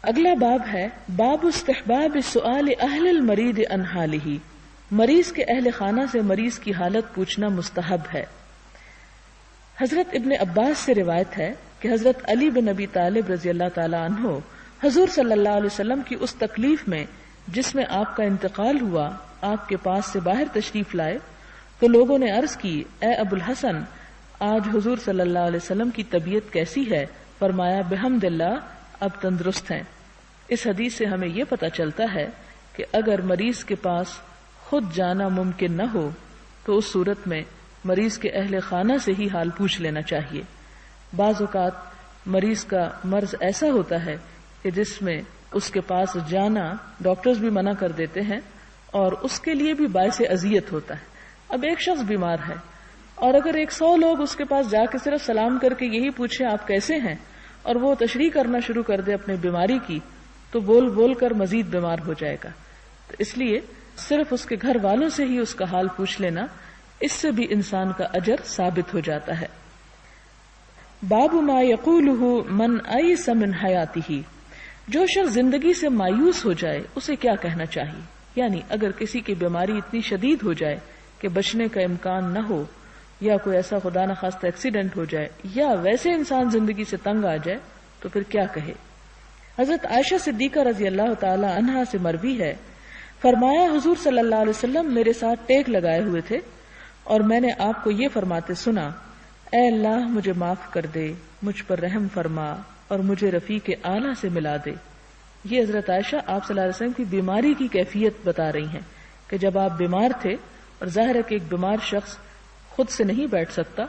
اگلا باب ہے باب استحباب سؤال اہل المریض عن حالہ، مریض کے اہل خانہ سے مریض کی حالت پوچھنا مستحب ہے۔ حضرت ابن عباس سے روایت ہے کہ حضرت علی بن ابی طالب رضی اللہ تعالی عنہ حضور صلی اللہ علیہ وسلم کی اس تکلیف میں جس میں آپ کا انتقال ہوا آپ کے پاس سے باہر تشریف لائے تو لوگوں نے عرض کی، اے ابو الحسن، آج حضور صلی اللہ علیہ وسلم کی طبیعت کیسی ہے؟ فرمایا، بحمد اللہ اب تندرست ہیں۔ اس حدیث سے ہمیں یہ پتہ چلتا ہے کہ اگر مریض کے پاس خود جانا ممکن نہ ہو تو اس صورت میں مریض کے اہل خانہ سے ہی حال پوچھ لینا چاہیے۔ بعض اوقات مریض کا مرض ایسا ہوتا ہے کہ جس میں اس کے پاس جانا ڈاکٹرز بھی منع کر دیتے ہیں اور اس کے لیے بھی باعث اذیت ہوتا ہے۔ اب ایک شخص بیمار ہے اور اگر 100 لوگ اس کے پاس جا کے صرف سلام کر کے یہی پوچھیں آپ کیسے ہیں اور وہ تشریح کرنا شروع کر دے اپنی بیماری کی تو بول بول کر مزید بیمار ہو جائے گا۔ تو اس لیے صرف اس کے گھر والوں سے ہی اس کا حال پوچھ لینا، اس سے بھی انسان کا اجر ثابت ہو جاتا ہے۔ باب ما یقولہ من ایس من حیاتہ، جو شخص زندگی سے مایوس ہو جائے اسے کیا کہنا چاہیے؟ یعنی اگر کسی کی بیماری اتنی شدید ہو جائے کہ بچنے کا امکان نہ ہو، یا کوئی ایسا خدا نخواستہ ایکسیڈنٹ ہو جائے، یا ویسے انسان زندگی سے تنگ آ جائے تو پھر کیا کہے؟ حضرت عائشہ صدیقہ رضی اللہ تعالی عنہا سے مروی ہے، فرمایا حضور صلی اللہ علیہ وسلم میرے ساتھ ٹیک لگائے ہوئے تھے اور میں نے آپ کو یہ فرماتے سنا، اے اللہ مجھے معاف کر دے، مجھ پر رحم فرما اور مجھے رفیق اعلیٰ سے ملا دے۔ یہ حضرت عائشہ آپ صلی اللہ علیہ وسلم کی بیماری کی کیفیت بتا رہی ہیں کہ جب آپ بیمار تھے، اور ظاہر ہے کہ ایک بیمار شخص خود سے نہیں بیٹھ سکتا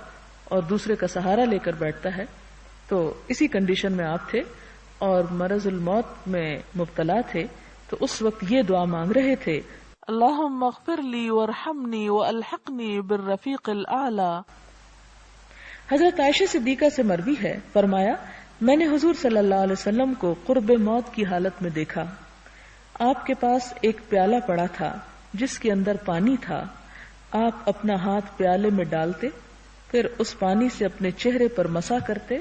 اور دوسرے کا سہارا لے کر بیٹھتا ہے، تو اسی کنڈیشن میں آپ تھے اور مرض الموت میں مبتلا تھے، تو اس وقت یہ دعا مانگ رہے تھے، اللہم اغفر لی وارحمنی والحقنی بالرفیق الاعلی۔ حضرت عائشہ صدیقہ سے مروی ہے، فرمایا میں نے حضور صلی اللہ علیہ وسلم کو قرب موت کی حالت میں دیکھا، آپ کے پاس ایک پیالہ پڑا تھا جس کے اندر پانی تھا، آپ اپنا ہاتھ پیالے میں ڈالتے، پھر اس پانی سے اپنے چہرے پر مسح کرتے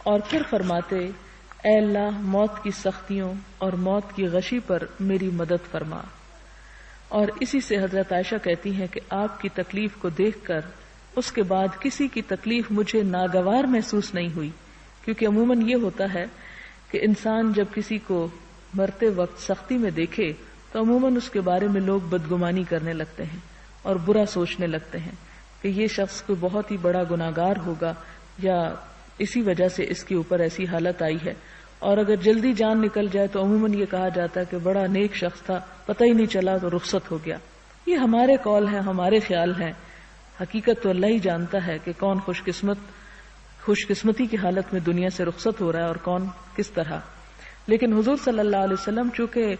اور پھر فرماتے، اے اللہ موت کی سختیوں اور موت کی غشی پر میری مدد فرما۔ اور اسی سے حضرت عائشہ کہتی ہیں کہ آپ کی تکلیف کو دیکھ کر اس کے بعد کسی کی تکلیف مجھے ناگوار محسوس نہیں ہوئی، کیونکہ عموماً یہ ہوتا ہے کہ انسان جب کسی کو مرتے وقت سختی میں دیکھے تو عموماً اس کے بارے میں لوگ بدگمانی کرنے لگتے ہیں اور برا سوچنے لگتے ہیں کہ یہ شخص کوئی بہت ہی بڑا گناہگار ہوگا یا اسی وجہ سے اس کے اوپر ایسی حالت آئی ہے، اور اگر جلدی جان نکل جائے تو عموماً یہ کہا جاتا ہے کہ بڑا نیک شخص تھا، پتہ ہی نہیں چلا تو رخصت ہو گیا۔ یہ ہمارے قول ہیں، ہمارے خیال ہیں، حقیقت تو اللہ ہی جانتا ہے کہ کون خوش قسمتی کی حالت میں دنیا سے رخصت ہو رہا ہے اور کون کس طرح۔ لیکن حضور صلی اللہ علیہ وسلم چونکہ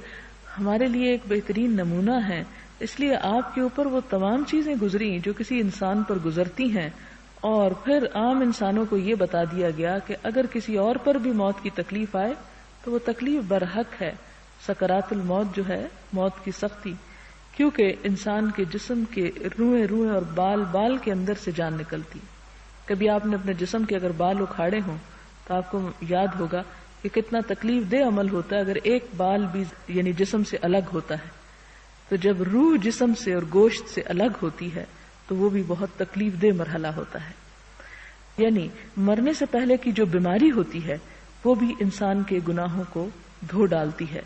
ہمارے لیے ایک بہترین نمونہ ہے، اس لیے آپ کے اوپر وہ تمام چیزیں گزری جو کسی انسان پر گزرتی ہیں، اور پھر عام انسانوں کو یہ بتا دیا گیا کہ اگر کسی اور پر بھی موت کی تکلیف آئے تو وہ تکلیف برحق ہے، سکرات الموت جو ہے، موت کی سختی، کیونکہ انسان کے جسم کے روئیں روئیں اور بال بال کے اندر سے جان نکلتی۔ کبھی آپ نے اپنے جسم کے اگر بال اکھاڑے ہوں تو آپ کو یاد ہوگا کہ کتنا تکلیف دہ عمل ہوتا ہے اگر ایک بال بھی یعنی جسم سے الگ ہوتا ہے، تو جب روح جسم سے اور گوشت سے الگ ہوتی ہے تو وہ بھی بہت تکلیف دہ مرحلہ ہوتا ہے۔ یعنی مرنے سے پہلے کی جو بیماری ہوتی ہے وہ بھی انسان کے گناہوں کو دھو ڈالتی ہے،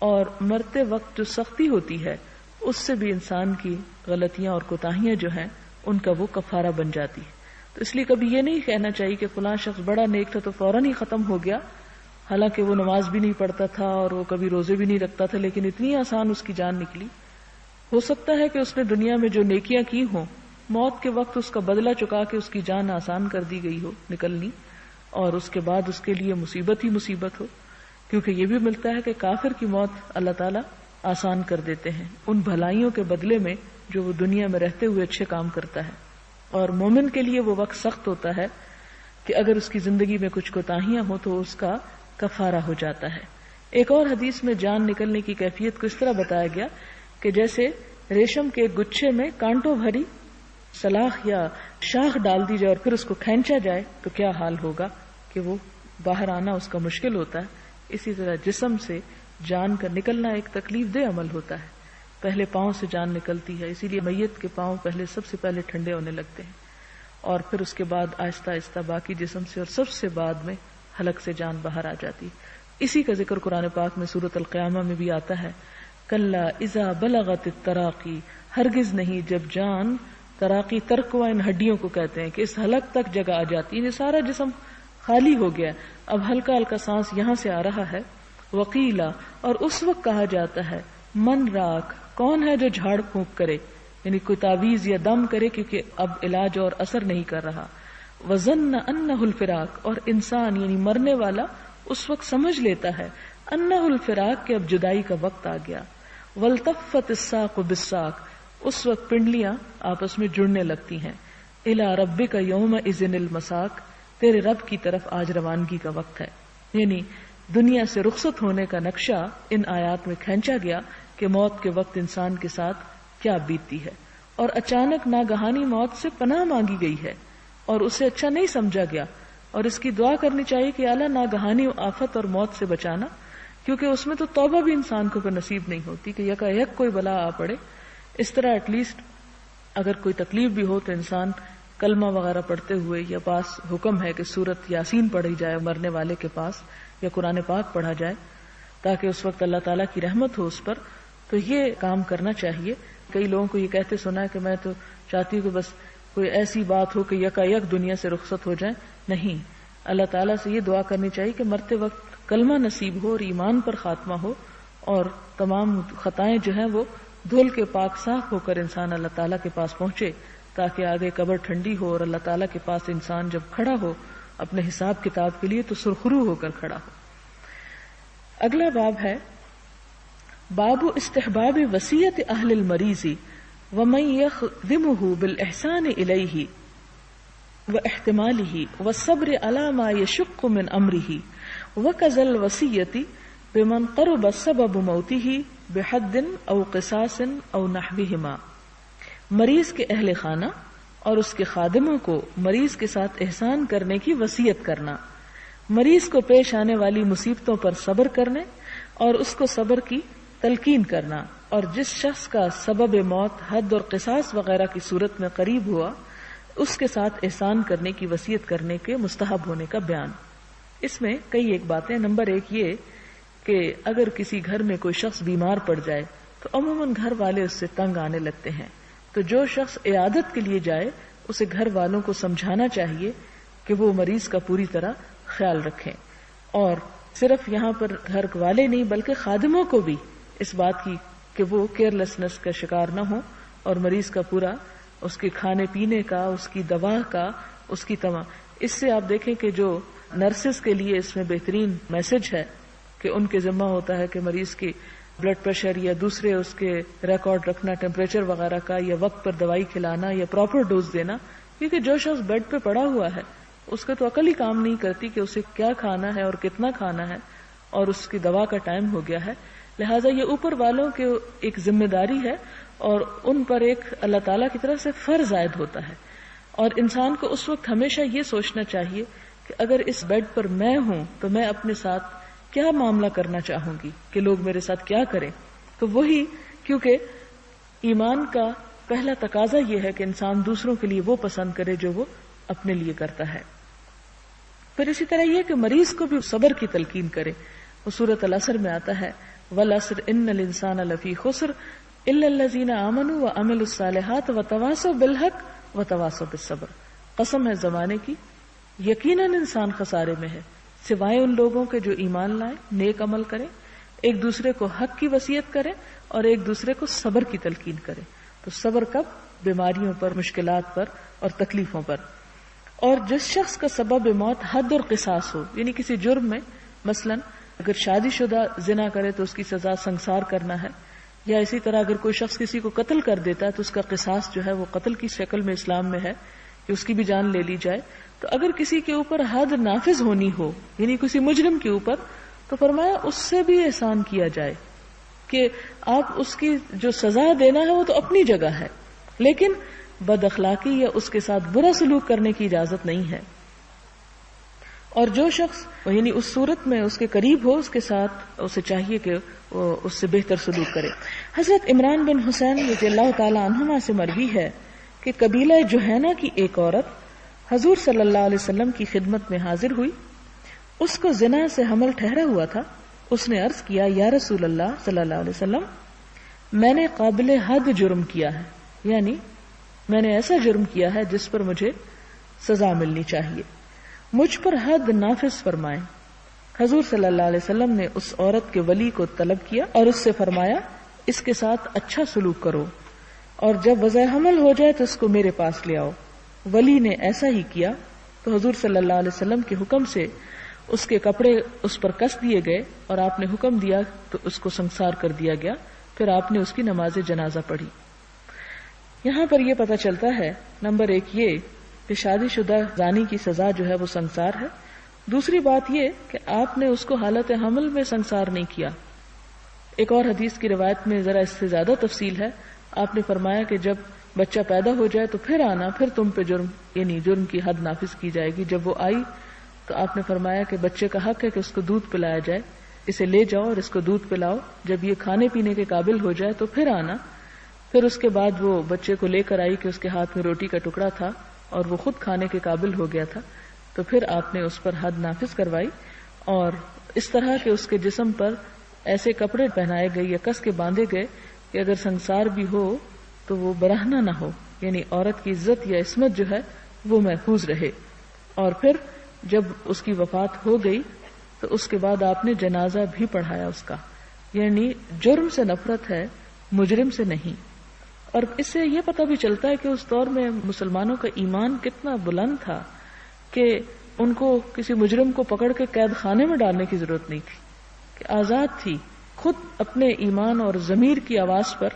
اور مرتے وقت جو سختی ہوتی ہے اس سے بھی انسان کی غلطیاں اور کوتاہیاں جو ہیں ان کا وہ کفارہ بن جاتی ہے۔ تو اس لیے کبھی یہ نہیں کہنا چاہیے کہ فلاں شخص بڑا نیک تھا تو فوراً ہی ختم ہو گیا، حالانکہ وہ نماز بھی نہیں پڑھتا تھا اور وہ کبھی روزے بھی نہیں رکھتا تھا، لیکن اتنی آسان اس کی جان نکلی۔ ہو سکتا ہے کہ اس نے دنیا میں جو نیکیاں کی ہوں، موت کے وقت اس کا بدلہ چکا کے اس کی جان آسان کر دی گئی ہو نکلنی، اور اس کے بعد اس کے لیے مصیبت ہی مصیبت ہو، کیونکہ یہ بھی ملتا ہے کہ کافر کی موت اللہ تعالیٰ آسان کر دیتے ہیں ان بھلائیوں کے بدلے میں جو وہ دنیا میں رہتے ہوئے اچھے کام کرتا ہے، اور مومن کے لیے وہ وقت سخت ہوتا ہے کہ اگر اس کی زندگی میں کچھ کوتاہیاں ہوں تو اس کا کفارہ ہو جاتا ہے۔ ایک اور حدیث میں جان نکلنے کی کیفیت کو اس طرح بتایا گیا کہ جیسے ریشم کے گچھے میں کانٹوں بھری سلاخ یا شاخ ڈال دی جائے اور پھر اس کو کھینچا جائے تو کیا حال ہوگا کہ وہ باہر آنا اس کا مشکل ہوتا ہے، اسی طرح جسم سے جان کا نکلنا ایک تکلیف دہ عمل ہوتا ہے. پہلے پاؤں سے جان نکلتی ہے، اسی لیے میت کے پاؤں پہلے سب سے پہلے ٹھنڈے ہونے لگتے ہیں، اور پھر اس کے بعد آہستہ آہستہ باقی جسم سے، اور سب سے بعد میں حلق سے جان باہر آ جاتی. اسی کا ذکر قرآن پاک میں سورۃ القیامہ میں بھی آتا ہے، کلا اذا بلغت التراقی، ہرگز نہیں جب جان تراقی، ترقوہ ان ہڈیوں کو کہتے ہیں، کہ اس حلق تک جگہ آ جاتی ہے، سارا جسم خالی ہو گیا، اب ہلکا ہلکا سانس یہاں سے آ رہا ہے. وقیلا، اور اس وقت کہا جاتا ہے، من راک، کون ہے جو جھاڑ پھونک کرے، یعنی کوئی تعویذ یا دم کرے، کیونکہ اب علاج اور اثر نہیں کر رہا. وظن انہ الفراق، اور انسان یعنی مرنے والا اس وقت سمجھ لیتا ہے، انہ الفراق، کہ اب جدائی کا وقت آ گیا. والتفت الساق بالساق، اس وقت پنڈلیاں آپس میں جڑنے لگتی ہیں. الی ربک یومئذ المساق، تیرے رب کی طرف آج روانگی کا وقت ہے. یعنی دنیا سے رخصت ہونے کا نقشہ ان آیات میں کھینچا گیا کہ موت کے وقت انسان کے ساتھ کیا بیتتی ہے، اور اچانک ناگہانی موت سے پناہ مانگی گئی ہے اور اسے اچھا نہیں سمجھا گیا، اور اس کی دعا کرنی چاہیے کہ اعلیٰ ناگہانی آفت اور موت سے بچانا، کیونکہ اس میں تو توبہ بھی انسان کو نصیب نہیں ہوتی کہ یکا یک کوئی بلا آ پڑے. اس طرح ایٹ لیسٹ اگر کوئی تکلیف بھی ہو تو انسان کلمہ وغیرہ پڑھتے ہوئے، یا پاس حکم ہے کہ سورت یاسین پڑھی جائے مرنے والے کے پاس، یا قرآن پاک پڑھا جائے تاکہ اس وقت اللہ تعالیٰ کی رحمت ہو اس پر. تو یہ کام کرنا چاہیے. کئی لوگوں کو یہ کہتے سنا ہے کہ میں تو چاہتی ہوں کہ بس کوئی ایسی بات ہو کہ یکا یک دنیا سے رخصت ہو جائیں. نہیں، اللہ تعالیٰ سے یہ دعا کرنی چاہیے کہ مرتے وقت کلمہ نصیب ہو اور ایمان پر خاتمہ ہو، اور تمام خطائیں جو ہیں وہ دھل کے پاک صاف ہو کر انسان اللہ تعالیٰ کے پاس پہنچے، تاکہ آگے قبر ٹھنڈی ہو اور اللہ تعالیٰ کے پاس انسان جب کھڑا ہو اپنے حساب کتاب کے لیے تو سرخرو ہو کر کھڑا ہو. اگلا باب ہے باب استحباب وصیت اہل المریض ومن یخدمہ بالاحسان الیہ واحتمالہ والصبر علی ما یشق من امرہ وکذا الوصیۃ بمن قرب سبب موتہ بحد او قصاص او نحوہما. مریض کے اہل خانہ اور اس کے خادموں کو مریض کے ساتھ احسان کرنے کی وصیت کرنا، مریض کو پیش آنے والی مصیبتوں پر صبر کرنے اور اس کو صبر کی تلقین کرنا، اور جس شخص کا سبب موت حد اور قصاص وغیرہ کی صورت میں قریب ہوا اس کے ساتھ احسان کرنے کی وصیت کرنے کے مستحب ہونے کا بیان. اس میں کئی ایک باتیں. نمبر ایک یہ کہ اگر کسی گھر میں کوئی شخص بیمار پڑ جائے تو عموماً گھر والے اس سے تنگ آنے لگتے ہیں، تو جو شخص عیادت کے لیے جائے اسے گھر والوں کو سمجھانا چاہیے کہ وہ مریض کا پوری طرح خیال رکھیں، اور صرف یہاں پر گھر والے نہیں بلکہ خادموں کو بھی اس بات کی کہ وہ کیئرلیسنس کا شکار نہ ہو، اور مریض کا پورا اس کے کھانے پینے کا، اس کی دوا کا، اس کی تمام. اس سے آپ دیکھیں کہ جو نرسز کے لیے اس میں بہترین میسج ہے کہ ان کے ذمہ ہوتا ہے کہ مریض کی بلڈ پریشر یا دوسرے اس کے ریکارڈ رکھنا، ٹیمپریچر وغیرہ کا، یا وقت پر دوائی کھلانا یا پراپر ڈوز دینا. کیونکہ جو شخص بیڈ پہ پڑا ہوا ہے اس کا تو عقل ہی کام نہیں کرتی کہ اسے کیا کھانا ہے اور کتنا کھانا ہے، اور اس کی دوا کا ٹائم ہو گیا ہے. لہٰذا یہ اوپر والوں کے ایک ذمہ داری ہے اور ان پر ایک اللہ تعالیٰ کی طرف سے فرض عائد ہوتا ہے. اور انسان کو اس وقت ہمیشہ یہ سوچنا چاہیے کہ اگر اس بیڈ پر میں ہوں تو میں اپنے ساتھ کیا معاملہ کرنا چاہوں گی کہ لوگ میرے ساتھ کیا کریں. تو وہی، کیونکہ ایمان کا پہلا تقاضا یہ ہے کہ انسان دوسروں کے لیے وہ پسند کرے جو وہ اپنے لیے کرتا ہے. پھر اسی طرح یہ کہ مریض کو بھی صبر کی تلقین کرے. وہ سورۃ العصر میں آتا ہے والعصر ان الانسان لفی خسر الا الذین آمنوا وعملوا الصالحات وتواصوا بالحق وتواصوا بالصبر. قسم ہے زمانے کی، یقیناً انسان خسارے میں ہے سوائے ان لوگوں کے جو ایمان لائیں، نیک عمل کریں، ایک دوسرے کو حق کی وصیت کریں اور ایک دوسرے کو صبر کی تلقین کریں. تو صبر کب؟ بیماریوں پر، مشکلات پر اور تکلیفوں پر. اور جس شخص کا سبب موت حد اور قصاص ہو، یعنی کسی جرم میں، مثلا اگر شادی شدہ زنا کرے تو اس کی سزا سنگسار کرنا ہے، یا اسی طرح اگر کوئی شخص کسی کو قتل کر دیتا ہے تو اس کا قصاص جو ہے وہ قتل کی شکل میں اسلام میں ہے کہ اس کی بھی جان لے لی جائے. تو اگر کسی کے اوپر حد نافذ ہونی ہو، یعنی کسی مجرم کے اوپر، تو فرمایا اس سے بھی احسان کیا جائے کہ آپ اس کی جو سزا دینا ہے وہ تو اپنی جگہ ہے، لیکن بد اخلاقی یا اس کے ساتھ برا سلوک کرنے کی اجازت نہیں ہے. اور جو شخص یعنی اس صورت میں اس کے قریب ہو اس کے ساتھ اسے چاہیے کہ وہ اس سے بہتر سلوک کرے. حضرت عمران بن حسین رضی اللہ تعالی عنہما سے مروی ہے کہ قبیلہ جوہینہ کی ایک عورت حضور صلی اللہ علیہ وسلم کی خدمت میں حاضر ہوئی. اس کو زنا سے حمل ٹھہرا ہوا تھا. اس نے عرض کیا یا رسول اللہ صلی اللہ علیہ وسلم میں نے قابل حد جرم کیا ہے، یعنی میں نے ایسا جرم کیا ہے جس پر مجھے سزا ملنی چاہیے، مجھ پر حد نافذ فرمائیں. حضور صلی اللہ علیہ وسلم نے اس عورت کے ولی کو طلب کیا اور اس سے فرمایا اس کے ساتھ اچھا سلوک کرو اور جب وضع حمل ہو جائے تو اس کو میرے پاس لے آؤ. ولی نے ایسا ہی کیا تو حضور صلی اللہ علیہ وسلم کے حکم سے اس کے کپڑے اس پر کس دیے گئے اور آپ نے حکم دیا تو اس کو سنسار کر دیا گیا. پھر آپ نے اس کی نماز جنازہ پڑھی. یہاں پر یہ پتہ چلتا ہے نمبر 1 یہ کہ شادی شدہ زانی کی سزا جو ہے وہ سنسار ہے. دوسری بات یہ کہ آپ نے اس کو حالت حمل میں سنسار نہیں کیا. ایک اور حدیث کی روایت میں ذرا اس سے زیادہ تفصیل ہے. آپ نے فرمایا کہ جب بچہ پیدا ہو جائے تو پھر آنا، پھر تم پہ جرم یعنی جرم کی حد نافذ کی جائے گی. جب وہ آئی تو آپ نے فرمایا کہ بچے کا حق ہے کہ اس کو دودھ پلایا جائے، اسے لے جاؤ اور اس کو دودھ پلاؤ. جب یہ کھانے پینے کے قابل ہو جائے تو پھر آنا. پھر اس کے بعد وہ بچے کو لے کر آئی کہ اس کے ہاتھ میں روٹی کا ٹکڑا تھا اور وہ خود کھانے کے قابل ہو گیا تھا. تو پھر آپ نے اس پر حد نافذ کروائی اور اس طرح کہ اس کے جسم پر ایسے کپڑے پہنائے گئے یا کس کے باندھے گئے کہ اگر سنسار بھی ہو تو وہ برہنہ نہ ہو، یعنی عورت کی عزت یا عصمت جو ہے وہ محفوظ رہے. اور پھر جب اس کی وفات ہو گئی تو اس کے بعد آپ نے جنازہ بھی پڑھایا اس کا. یعنی جرم سے نفرت ہے، مجرم سے نہیں. اور اس سے یہ پتہ بھی چلتا ہے کہ اس دور میں مسلمانوں کا ایمان کتنا بلند تھا کہ ان کو کسی مجرم کو پکڑ کے قید خانے میں ڈالنے کی ضرورت نہیں تھی، کہ آزاد تھی، خود اپنے ایمان اور ضمیر کی آواز پر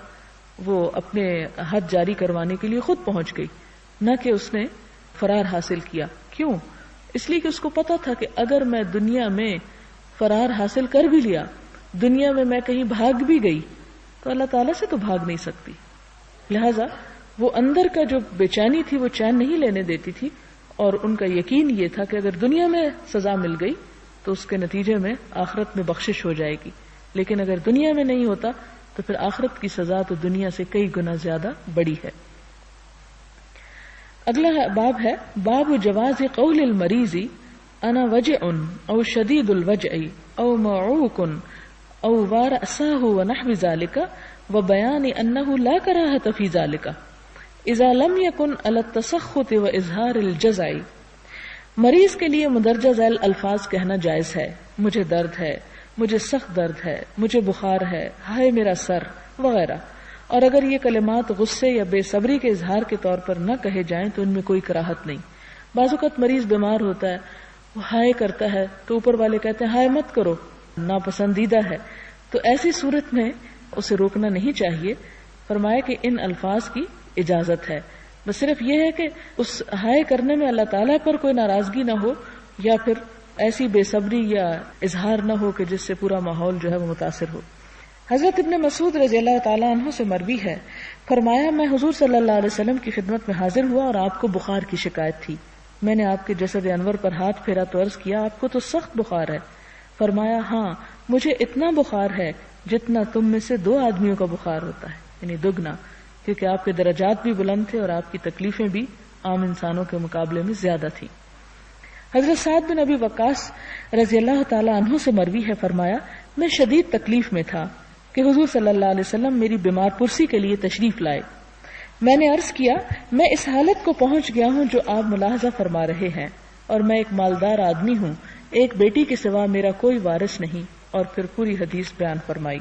وہ اپنے حد جاری کروانے کے لیے خود پہنچ گئی، نہ کہ اس نے فرار حاصل کیا. کیوں؟ اس لیے کہ اس کو پتا تھا کہ اگر میں دنیا میں فرار حاصل کر بھی لیا، دنیا میں میں کہیں بھاگ بھی گئی تو اللہ تعالیٰ سے تو بھاگ نہیں سکتی. لہذا وہ اندر کا جو بے چینی تھی وہ چین نہیں لینے دیتی تھی، اور ان کا یقین یہ تھا کہ اگر دنیا میں سزا مل گئی تو اس کے نتیجے میں آخرت میں بخشش ہو جائے گی، لیکن اگر دنیا میں نہیں ہوتا تو پھر آخرت کی سزا تو دنیا سے کئی گنا زیادہ بڑی ہے. اگلا باب ہے باب جواز قول المریض انا وجع او شدید الوجع او معوق او وارأساه ونحو ذلك وبيان انه لا كراهة في ذلك اذا لم يكن على التسخط واظهار الجزع. مریض کے لیے مندرجہ ذیل الفاظ کہنا جائز ہے: مجھے درد ہے، مجھے سخت درد ہے، مجھے بخار ہے، ہائے میرا سر وغیرہ. اور اگر یہ کلمات غصے یا بے صبری کے اظہار کے طور پر نہ کہے جائیں تو ان میں کوئی کراہت نہیں. بعض اوقات مریض بیمار ہوتا ہے، وہ ہائے کرتا ہے تو اوپر والے کہتے ہیں ہائے مت کرو، ناپسندیدہ ہے، تو ایسی صورت میں اسے روکنا نہیں چاہیے. فرمایا کہ ان الفاظ کی اجازت ہے، بس صرف یہ ہے کہ اس ہائے کرنے میں اللہ تعالیٰ پر کوئی ناراضگی نہ ہو یا پھر ایسی بے صبری یا اظہار نہ ہو کہ جس سے پورا ماحول جو ہے وہ متاثر ہو. حضرت ابن مسعود رضی اللہ تعالیٰ عنہ سے مروی ہے، فرمایا میں حضور صلی اللہ علیہ وسلم کی خدمت میں حاضر ہوا اور آپ کو بخار کی شکایت تھی. میں نے آپ کے جسد انور پر ہاتھ پھیرا تو عرض کیا آپ کو تو سخت بخار ہے. فرمایا ہاں مجھے اتنا بخار ہے جتنا تم میں سے 2 آدمیوں کا بخار ہوتا ہے، یعنی دگنا، کیونکہ آپ کے درجات بھی بلند تھے اور آپ کی تکلیفیں بھی عام انسانوں کے مقابلے میں زیادہ تھیں. حضرت سعد بن ابی وقاص رضی اللہ تعالی عنہ سے مروی ہے، فرمایا میں شدید تکلیف میں تھا کہ حضور صلی اللہ علیہ وسلم میری بیمار پرسی کے لیے تشریف لائے. میں نے عرض کیا میں اس حالت کو پہنچ گیا ہوں جو آپ ملاحظہ فرما رہے ہیں، اور میں ایک مالدار آدمی ہوں، ایک بیٹی کے سوا میرا کوئی وارث نہیں. اور پھر پوری حدیث بیان فرمائی.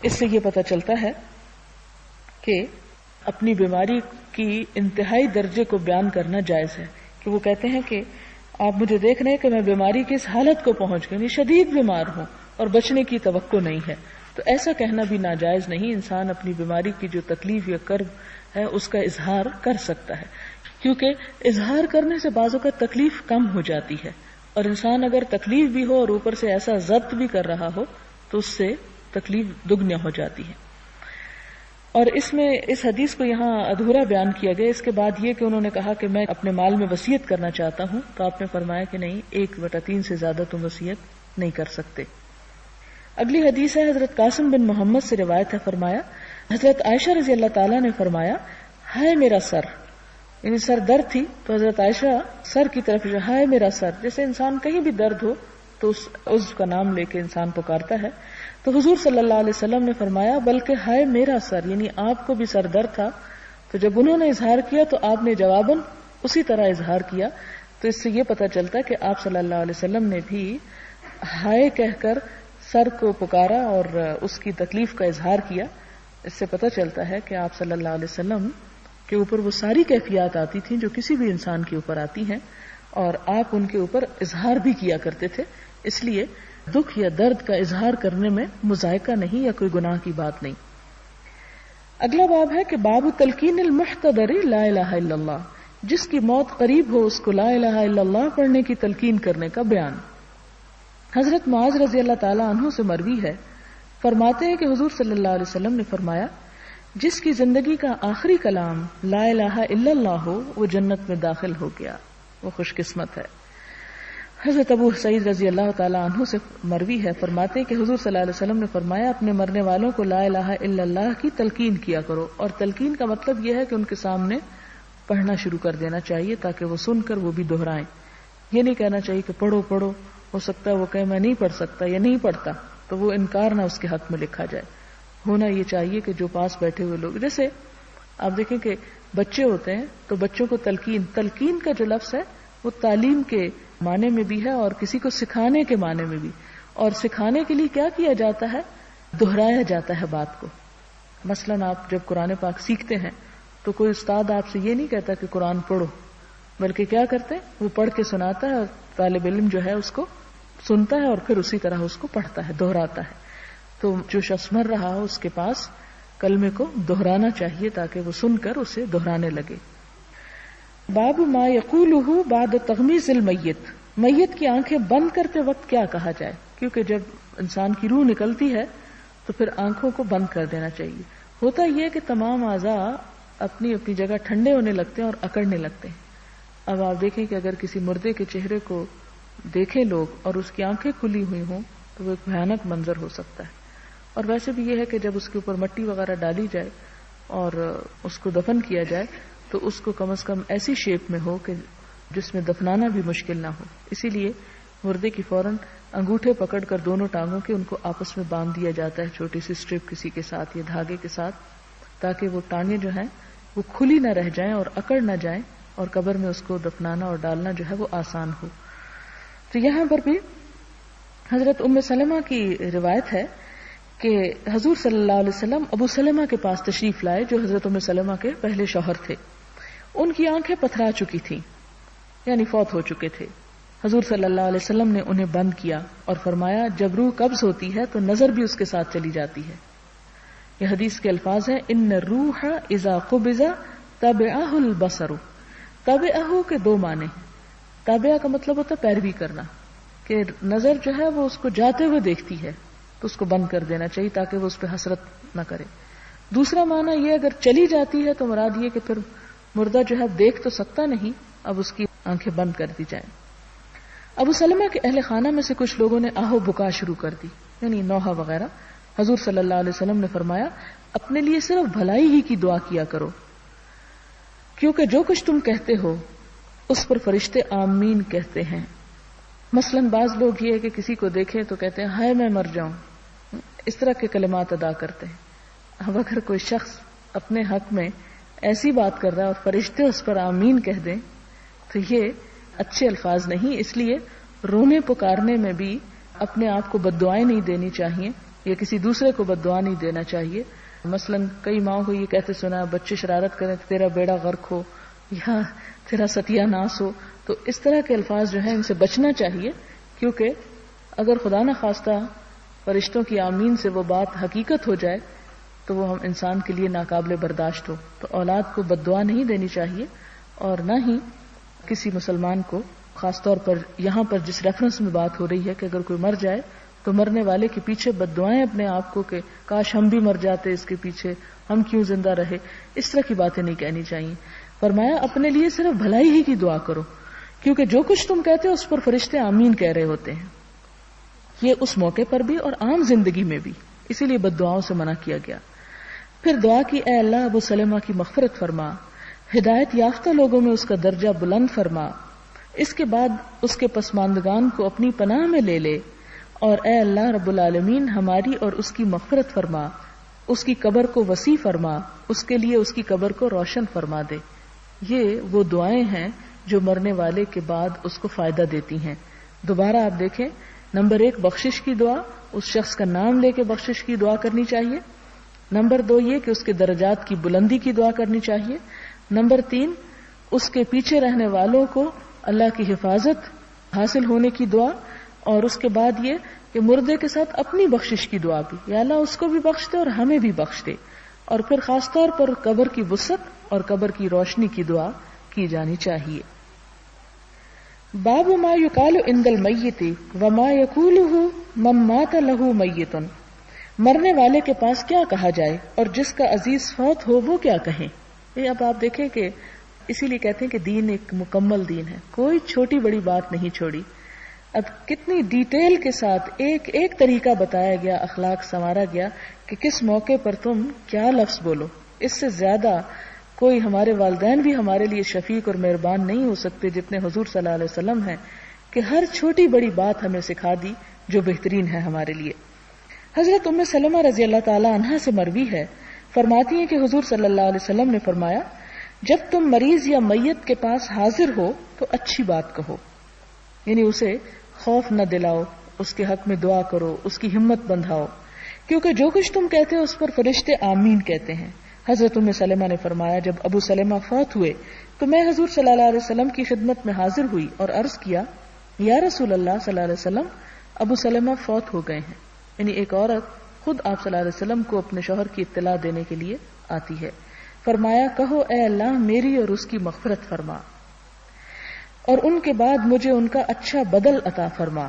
اس سے یہ پتہ چلتا ہے کہ اپنی بیماری کی انتہائی درجے کو بیان کرنا جائز ہے، کہ وہ کہتے ہیں کہ آپ مجھے دیکھ رہے ہیں کہ میں بیماری کی اس حالت کو پہنچ گئی، شدید بیمار ہوں اور بچنے کی توقع نہیں ہے. تو ایسا کہنا بھی ناجائز نہیں. انسان اپنی بیماری کی جو تکلیف یا کرب ہے اس کا اظہار کر سکتا ہے، کیونکہ اظہار کرنے سے بعض اوقات تکلیف کم ہو جاتی ہے، اور انسان اگر تکلیف بھی ہو اور اوپر سے ایسا ضبط بھی کر رہا ہو تو اس سے تکلیف دگنی ہو جاتی ہے. اور اس میں اس حدیث کو یہاں ادھورا بیان کیا گیا. اس کے بعد یہ کہ انہوں نے کہا کہ میں اپنے مال میں وصیت کرنا چاہتا ہوں، تو آپ نے فرمایا کہ نہیں، 1/3 سے زیادہ تم وصیت نہیں کر سکتے. اگلی حدیث ہے حضرت قاسم بن محمد سے روایت ہے، فرمایا حضرت عائشہ رضی اللہ تعالیٰ نے فرمایا، ہائے میرا سر، یعنی سر درد تھی تو حضرت عائشہ سر کی طرف جو ہائے میرا سر، جیسے انسان کہیں بھی درد ہو تو اس عضو کا نام لے کے انسان پکارتا ہے. تو حضور صلی اللہ علیہ وسلم نے فرمایا بلکہ ہائے میرا سر، یعنی آپ کو بھی سر درد تھا. تو جب انہوں نے اظہار کیا تو آپ نے جواباً اسی طرح اظہار کیا. تو اس سے یہ پتہ چلتا ہے کہ آپ صلی اللہ علیہ وسلم نے بھی ہائے کہہ کر سر کو پکارا اور اس کی تکلیف کا اظہار کیا. اس سے پتہ چلتا ہے کہ آپ صلی اللہ علیہ وسلم کے اوپر وہ ساری کیفیات آتی تھیں جو کسی بھی انسان کے اوپر آتی ہیں، اور آپ ان کے اوپر اظہار بھی کیا کرتے تھے. اس لیے دکھ یا درد کا اظہار کرنے میں مذائقہ نہیں یا کوئی گناہ کی بات نہیں. اگلا باب ہے کہ باب تلقین المحتضر لا الہ الا اللہ، جس کی موت قریب ہو اس کو لا الہ الا اللہ پڑھنے کی تلقین کرنے کا بیان. حضرت معاذ رضی اللہ تعالی عنہ سے مروی ہے، فرماتے ہیں کہ حضور صلی اللہ علیہ وسلم نے فرمایا، جس کی زندگی کا آخری کلام لا الہ الا اللہ ہو وہ جنت میں داخل ہو گیا، وہ خوش قسمت ہے. حضرت ابو سعید رضی اللہ تعالی عنہ سے مروی ہے، فرماتے ہیں کہ حضور صلی اللہ علیہ وسلم نے فرمایا، اپنے مرنے والوں کو لا الہ الا اللہ کی تلقین کیا کرو. اور تلقین کا مطلب یہ ہے کہ ان کے سامنے پڑھنا شروع کر دینا چاہیے تاکہ وہ سن کر وہ بھی دہرائیں. یہ نہیں کہنا چاہیے کہ پڑھو پڑھو، ہو سکتا ہے وہ کہے میں نہیں پڑھ سکتا یا نہیں پڑھتا، تو وہ انکار نہ اس کے حق میں لکھا جائے. ہونا یہ چاہیے کہ جو پاس بیٹھے ہوئے لوگ، جیسے آپ دیکھیں کہ بچے ہوتے ہیں تو بچوں کو تلقین کا جو لفظ ہے وہ تعلیم کے معنی میں بھی ہے اور کسی کو سکھانے کے معنی میں بھی. اور سکھانے کے لیے کیا کیا جاتا ہے؟ دہرایا جاتا ہے بات کو. مثلا آپ جب قرآن پاک سیکھتے ہیں تو کوئی استاد آپ سے یہ نہیں کہتا کہ قرآن پڑھو، بلکہ کیا کرتے ہیں، وہ پڑھ کے سناتا ہے اور طالب علم جو ہے اس کو سنتا ہے اور پھر اسی طرح اس کو پڑھتا ہے، دہراتا ہے. تو جو شخص مر رہا ہو اس کے پاس کلمے کو دہرانا چاہیے تاکہ وہ سن کر اسے دہرانے لگے. باب ما یقولہ بعد تغمیض المیت، میت کی آنکھیں بند کرتے وقت کیا کہا جائے، کیونکہ جب انسان کی روح نکلتی ہے تو پھر آنکھوں کو بند کر دینا چاہیے. ہوتا یہ کہ تمام اعضاء اپنی اپنی جگہ ٹھنڈے ہونے لگتے ہیں اور اکڑنے لگتے ہیں. اب آپ دیکھیں کہ اگر کسی مردے کے چہرے کو دیکھیں لوگ اور اس کی آنکھیں کھلی ہوئی ہوں تو وہ ایک بھیانک منظر ہو سکتا ہے. اور ویسے بھی یہ ہے کہ جب اس کے اوپر مٹی وغیرہ ڈالی جائے اور اس کو دفن کیا جائے تو اس کو کم از کم ایسی شیپ میں ہو کہ جس میں دفنانا بھی مشکل نہ ہو. اسی لیے مردے کی فوراً انگوٹھے پکڑ کر دونوں ٹانگوں کے ان کو آپس میں باندھ دیا جاتا ہے چھوٹی سی اسٹرپ کسی کے ساتھ یا دھاگے کے ساتھ، تاکہ وہ ٹانگیں جو ہیں وہ کھلی نہ رہ جائیں اور اکڑ نہ جائیں اور قبر میں اس کو دفنانا اور ڈالنا جو ہے وہ آسان ہو. تو یہاں پر بھی حضرت ام سلمہ کی روایت ہے کہ حضور صلی اللہ علیہ وسلم ابو سلمہ کے پاس تشریف لائے جو حضرت ام سلمہ کے پہلے شوہر تھے. ان کی آنکھیں پتھرا چکی تھیں، یعنی فوت ہو چکے تھے. حضور صلی اللہ علیہ وسلم نے انہیں بند کیا اور فرمایا جب روح قبض ہوتی ہے تو نظر بھی اس کے ساتھ چلی جاتی ہے. یہ حدیث کے الفاظ ہیں، ان الروح اذا قبض تبعہ البصر. تبعہ کے دو معنی، تابعہ کا مطلب ہوتا ہے پیروی کرنا، کہ نظر جو ہے وہ اس کو جاتے ہوئے دیکھتی ہے تو اس کو بند کر دینا چاہیے تاکہ وہ اس پہ حسرت نہ کرے. دوسرا معنی یہ اگر چلی جاتی ہے تو مراد یہ کہ پھر مردہ جو ہے دیکھ تو سکتا نہیں، اب اس کی آنکھیں بند کر دی جائیں. ابو سلمہ کے اہل خانہ میں سے کچھ لوگوں نے آہو بکا شروع کر دی، یعنی نوحہ وغیرہ. حضور صلی اللہ علیہ وسلم نے فرمایا اپنے لیے صرف بھلائی ہی کی دعا کیا کرو، کیونکہ جو کچھ تم کہتے ہو اس پر فرشتے آمین کہتے ہیں. مثلا بعض لوگ یہ ہے کہ کسی کو دیکھیں تو کہتے ہیں ہائے میں مر جاؤں، اس طرح کے کلمات ادا کرتے ہیں. اب اگر کوئی شخص اپنے حق میں ایسی بات کر رہا ہے اور فرشتے اس پر آمین کہہ دیں تو یہ اچھے الفاظ نہیں. اس لیے رونے پکارنے میں بھی اپنے آپ کو بددعائیں نہیں دینی چاہیے یا کسی دوسرے کو بددعا نہیں دینا چاہیے. مثلا کئی ماں کو یہ کہتے سنا بچے شرارت کریں تو تیرا بیڑا غرق ہو یا تیرا ستیہ ناس ہو، تو اس طرح کے الفاظ جو ہیں ان سے بچنا چاہیے، کیونکہ اگر خدا نہ خواستہ فرشتوں کی آمین سے وہ بات حقیقت ہو جائے تو وہ ہم انسان کے لیے ناقابل برداشت ہو. تو اولاد کو بددعا نہیں دینی چاہیے اور نہ ہی کسی مسلمان کو، خاص طور پر یہاں پر جس ریفرنس میں بات ہو رہی ہے کہ اگر کوئی مر جائے تو مرنے والے کے پیچھے بد دعائیں اپنے آپ کو کہ کاش ہم بھی مر جاتے اس کے پیچھے، ہم کیوں زندہ رہے، اس طرح کی باتیں نہیں کہنی چاہیے. فرمایا اپنے لیے صرف بھلائی ہی کی دعا کرو، کیونکہ جو کچھ تم کہتے ہو اس پر فرشتے آمین کہہ رہے ہوتے ہیں. یہ اس موقع پر بھی اور عام زندگی میں بھی، اسی لیے بد دعاؤں سے منع کیا گیا. پھر دعا کی اے اللہ ابو سلمہ کی مغفرت فرما، ہدایت یافتہ لوگوں میں اس کا درجہ بلند فرما، اس کے بعد اس کے پسماندگان کو اپنی پناہ میں لے لے، اور اے اللہ رب العالمین ہماری اور اس کی مغفرت فرما، اس کی قبر کو وسیع فرما، اس کے لیے اس کی قبر کو روشن فرما دے. یہ وہ دعائیں ہیں جو مرنے والے کے بعد اس کو فائدہ دیتی ہیں. دوبارہ آپ دیکھیں، نمبر 1 بخشش کی دعا، اس شخص کا نام لے کے بخشش کی دعا کرنی چاہیے. نمبر 2 یہ کہ اس کے درجات کی بلندی کی دعا کرنی چاہیے. نمبر 3 اس کے پیچھے رہنے والوں کو اللہ کی حفاظت حاصل ہونے کی دعا. اور اس کے بعد یہ کہ مردے کے ساتھ اپنی بخشش کی دعا بھی، یا اللہ اس کو بھی بخش دے اور ہمیں بھی بخش دے. اور پھر خاص طور پر قبر کی وسعت اور قبر کی روشنی کی دعا کی جانی چاہیے. باب ما یقال عند المیت وما یقولہ من مات لہ میت، مرنے والے کے پاس کیا کہا جائے اور جس کا عزیز فوت ہو وہ کیا کہیں. یہ اب آپ دیکھیں کہ اسی لیے کہتے ہیں کہ دین ایک مکمل دین ہے، کوئی چھوٹی بڑی بات نہیں چھوڑی. اب کتنی ڈیٹیل کے ساتھ ایک ایک طریقہ بتایا گیا، اخلاق سنوارا گیا کہ کس موقع پر تم کیا لفظ بولو. اس سے زیادہ کوئی ہمارے والدین بھی ہمارے لیے شفیق اور مہربان نہیں ہو سکتے جتنے حضور صلی اللہ علیہ وسلم ہیں، کہ ہر چھوٹی بڑی بات ہمیں سکھا دی جو بہترین ہے ہمارے لیے. حضرت ام سلمہ رضی اللہ تعالی عنہا سے مروی ہے، فرماتی ہیں کہ حضور صلی اللہ علیہ وسلم نے فرمایا جب تم مریض یا میت کے پاس حاضر ہو تو اچھی بات کہو، یعنی اسے خوف نہ دلاؤ، اس کے حق میں دعا کرو، اس کی ہمت بندھاؤ، کیونکہ جو کچھ تم کہتے ہو اس پر فرشتے آمین کہتے ہیں. حضرت ام سلمہ نے فرمایا جب ابو سلمہ فوت ہوئے تو میں حضور صلی اللہ علیہ وسلم کی خدمت میں حاضر ہوئی اور عرض کیا یا رسول اللہ صلی اللہ علیہ وسلم ابو سلمہ فوت ہو گئے ہیں. یعنی ایک عورت خود آپ صلی اللہ علیہ وسلم کو اپنے شوہر کی اطلاع دینے کے لیے آتی ہے. فرمایا کہو اے اللہ میری اور اس کی مغفرت فرما، اور ان کے بعد مجھے ان کا اچھا بدل عطا فرما.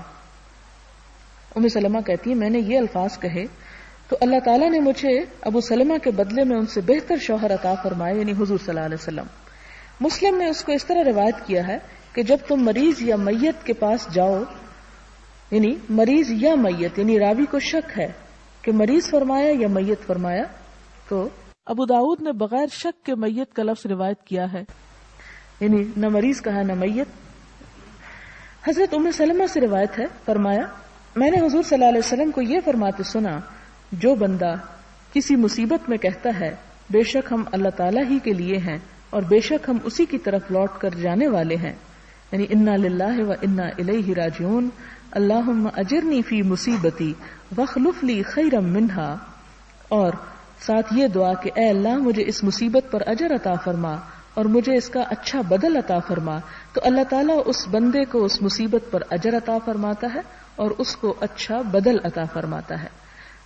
ام سلمہ کہتی ہیں میں نے یہ الفاظ کہے تو اللہ تعالیٰ نے مجھے ابو سلمہ کے بدلے میں ان سے بہتر شوہر عطا فرمائے، یعنی حضور صلی اللہ علیہ وسلم. مسلم نے اس کو اس طرح روایت کیا ہے کہ جب تم مریض یا میت کے پاس جاؤ، یعنی مریض یا میت، یعنی راوی کو شک ہے کہ مریض فرمایا یا میت فرمایا، تو ابو داؤد نے بغیر شک کے میت کا لفظ روایت کیا ہے، یعنی نہ مریض کہا نہ میت. حضرت ام سلمہ سے روایت ہے، فرمایا میں نے حضور صلی اللہ علیہ وسلم کو یہ فرماتے سنا جو بندہ کسی مصیبت میں کہتا ہے بے شک ہم اللہ تعالیٰ ہی کے لیے ہیں اور بے شک ہم اسی کی طرف لوٹ کر جانے والے ہیں، یعنی انا للہ و انا الیہ راجعون، اللہم اجرنی فی مصیبتی واخلف لی خیرا منہا، اور ساتھ یہ دعا کہ اے اللہ مجھے اس مصیبت پر اجر عطا فرما اور مجھے اس کا اچھا بدل عطا فرما. تو اللہ تعالیٰ اس بندے کو اس مصیبت پر اجر عطا فرماتا ہے اور اس کو اچھا بدل عطا فرماتا ہے.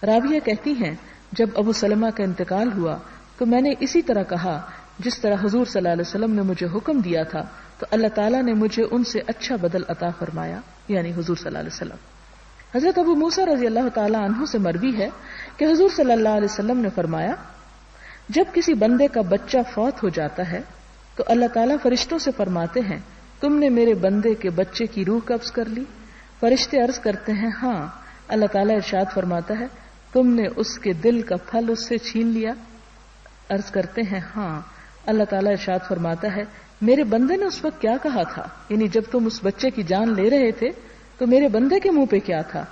راویہ کہتی ہیں جب ابو سلمہ کا انتقال ہوا تو میں نے اسی طرح کہا جس طرح حضور صلی اللہ علیہ وسلم نے مجھے حکم دیا تھا، تو اللہ تعالیٰ نے مجھے ان سے اچھا بدل عطا فرمایا، یعنی حضور صلی اللہ علیہ وسلم. حضرت ابو موسیٰ رضی اللہ تعالیٰ عنہ سے مروی ہے کہ حضور صلی اللہ علیہ وسلم نے فرمایا جب کسی بندے کا بچہ فوت ہو جاتا ہے تو اللہ تعالیٰ فرشتوں سے فرماتے ہیں تم نے میرے بندے کے بچے کی روح قبض کر لی؟ فرشتے عرض کرتے ہیں ہاں. اللہ تعالیٰ ارشاد فرماتا ہے تم نے اس کے دل کا پھل اس سے چھین لیا؟ عرض کرتے ہیں ہاں. اللہ تعالیٰ ارشاد فرماتا ہے میرے بندے نے اس وقت کیا کہا تھا، یعنی جب تم اس بچے کی جان لے رہے تھے تو میرے بندے کے منہ پہ کیا تھا؟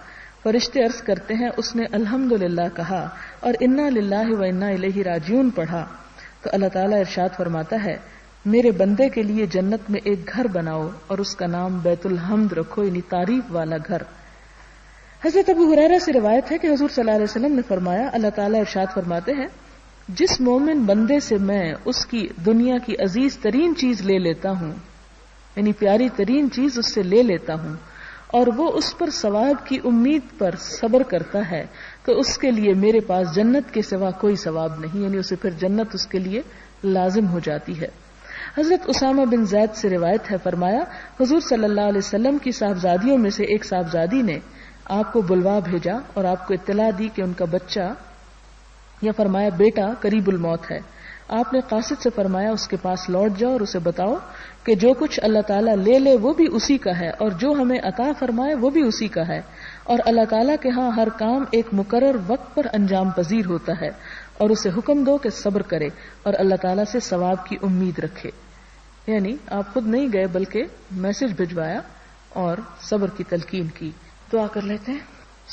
فرشتے عرض کرتے ہیں اس نے الحمدللہ کہا اور انا للہ و انا الیہ راجعون پڑھا. تو اللہ تعالیٰ ارشاد فرماتا ہے میرے بندے کے لیے جنت میں ایک گھر بناؤ اور اس کا نام بیت الحمد رکھو، یعنی تعریف والا گھر. حضرت ابو ہریرہ سے روایت ہے کہ حضور صلی اللہ علیہ وسلم نے فرمایا اللہ تعالیٰ ارشاد فرماتے ہیں جس مومن بندے سے میں اس کی دنیا کی عزیز ترین چیز لے لیتا ہوں، یعنی پیاری ترین چیز اس سے لے لیتا ہوں، اور وہ اس پر ثواب کی امید پر صبر کرتا ہے تو اس کے لیے میرے پاس جنت کے سوا کوئی ثواب نہیں، یعنی اسے پھر جنت اس کے لیے لازم ہو جاتی ہے. حضرت اسامہ بن زید سے روایت ہے، فرمایا حضور صلی اللہ علیہ وسلم کی صاحبزادیوں میں سے ایک صاحبزادی نے آپ کو بلوا بھیجا اور آپ کو اطلاع دی کہ ان کا بچہ یا فرمایا بیٹا قریب الموت ہے. آپ نے قاصد سے فرمایا اس کے پاس لوٹ جاؤ اور اسے بتاؤ کہ جو کچھ اللہ تعالیٰ لے لے وہ بھی اسی کا ہے اور جو ہمیں عطا فرمائے وہ بھی اسی کا ہے, اور اللہ تعالیٰ کے ہاں ہر کام ایک مقرر وقت پر انجام پذیر ہوتا ہے, اور اسے حکم دو کہ صبر کرے اور اللہ تعالیٰ سے ثواب کی امید رکھے. یعنی آپ خود نہیں گئے بلکہ میسج بھجوایا اور صبر کی تلقین کی. دعا کر لیتے ہیں.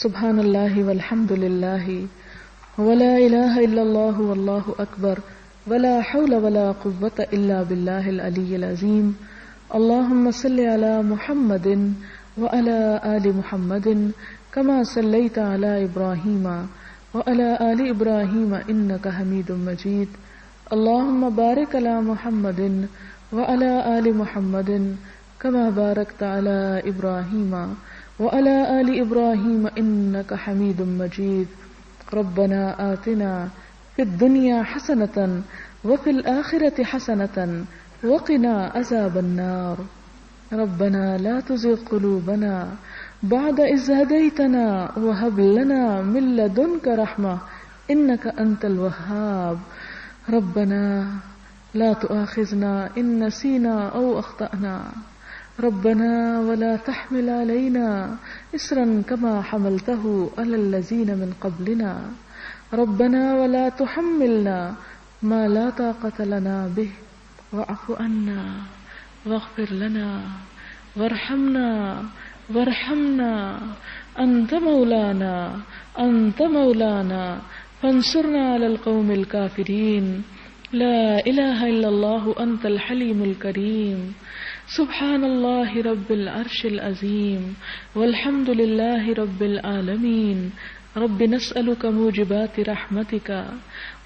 سبحان اللہ والحمد للہ ولا الہ الا اللہ واللہ اکبر ولا حول ولا قوة الا باللہ العلی العظیم. اللہم صل علی محمد وعلى آل محمد كما صلیت علی ابراہیم وعلى آل ابراہیم انک حمید مجید. اللہم بارک علی محمد وعلى آل محمد كما بارکت علی ابراہیم وعلى آل ابراہیم انک حمید مجید. ربنا آتنا فی الدنیا حسنة وفی الآخرة حسنة وقنا عذاب النار. ربنا لا تزغ قلوبنا بعد إذ هديتنا وهب لنا من لدنك رحمة إنك أنت الوهاب. ربنا لا تؤاخذنا إن نسينا أو أخطأنا. ربنا ولا تحمل علينا إصرا كما حملته على الذين من قبلنا. ربنا ولا تحملنا ما لا طاقة لنا به واعف عنا واغفر لنا وارحمنا أنت مولانا فانصرنا على القوم الكافرين. لا إله إلا الله أنت الحليم الكريم. سبحان الله رب العرش العظيم والحمد لله رب العالمين. رب نسألك موجبات رحمتك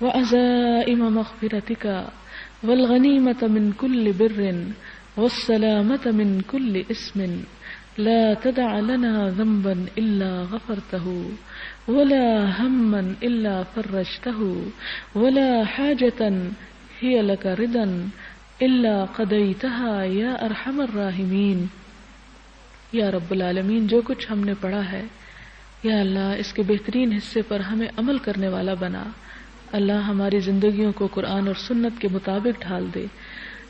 وعزائم مغفرتك والغنيمة من كل بر والسلامة من كل اسم. لا تدع لنا ذنبا إلا غفرته ولا هما إلا فرجته ولا حاجة هي لك رضا إلا قضيتها يا أرحم الراحمين. یا رب العالمین جو کچھ ہم نے پڑھا ہے یا اللہ اس کے بہترین حصے پر ہمیں عمل کرنے والا بنا. اللہ ہماری زندگیوں کو قرآن اور سنت کے مطابق ڈھال دے.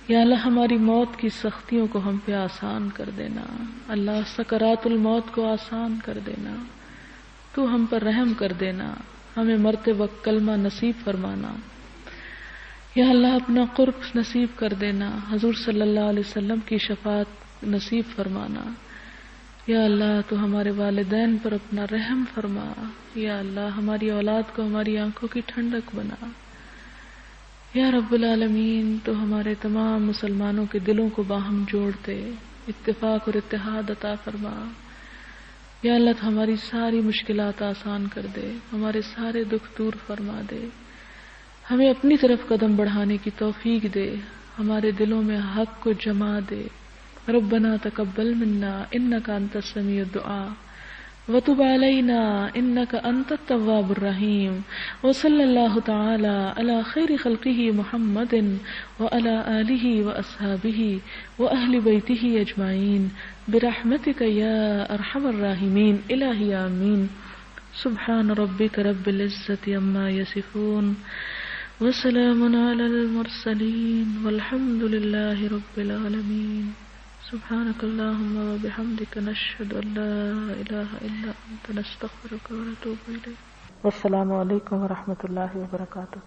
یا اللہ ہماری موت کی سختیوں کو ہم پہ آسان کر دینا. اللہ سکرات الموت کو آسان کر دینا. تو ہم پر رحم کر دینا. ہمیں مرتے وقت کلمہ نصیب فرمانا. یا اللہ اپنا قرب نصیب کر دینا. حضور صلی اللہ علیہ وسلم کی شفاعت نصیب فرمانا. یا اللہ تو ہمارے والدین پر اپنا رحم فرما. یا اللہ ہماری اولاد کو ہماری آنکھوں کی ٹھنڈک بنا. یا رب العالمین تو ہمارے تمام مسلمانوں کے دلوں کو باہم جوڑ دے. اتفاق اور اتحاد عطا فرما. یا اللہ تو ہماری ساری مشکلات آسان کر دے. ہمارے سارے دکھ دور فرما دے. ہمیں اپنی طرف قدم بڑھانے کی توفیق دے. ہمارے دلوں میں حق کو جما دے. ربنا تقبل منا انك انت السميع الدعاء وتب علينا انك انت التواب الرحيم. وصلى الله تعالى على خير خلقه محمد وعلى آله واصحابه واهل بيته اجمعين برحمتك يا ارحم الراحمين. الہی آمین. سبحان ربك رب العزة عما يصفون وسلام على المرسلين والحمد لله رب العالمين. سبحانك اللهم وبحمدك نشهد ان لا اله الا انت نستغفرك ونتوب اليك. والسلام علیکم ورحمۃ اللہ وبرکاتہ.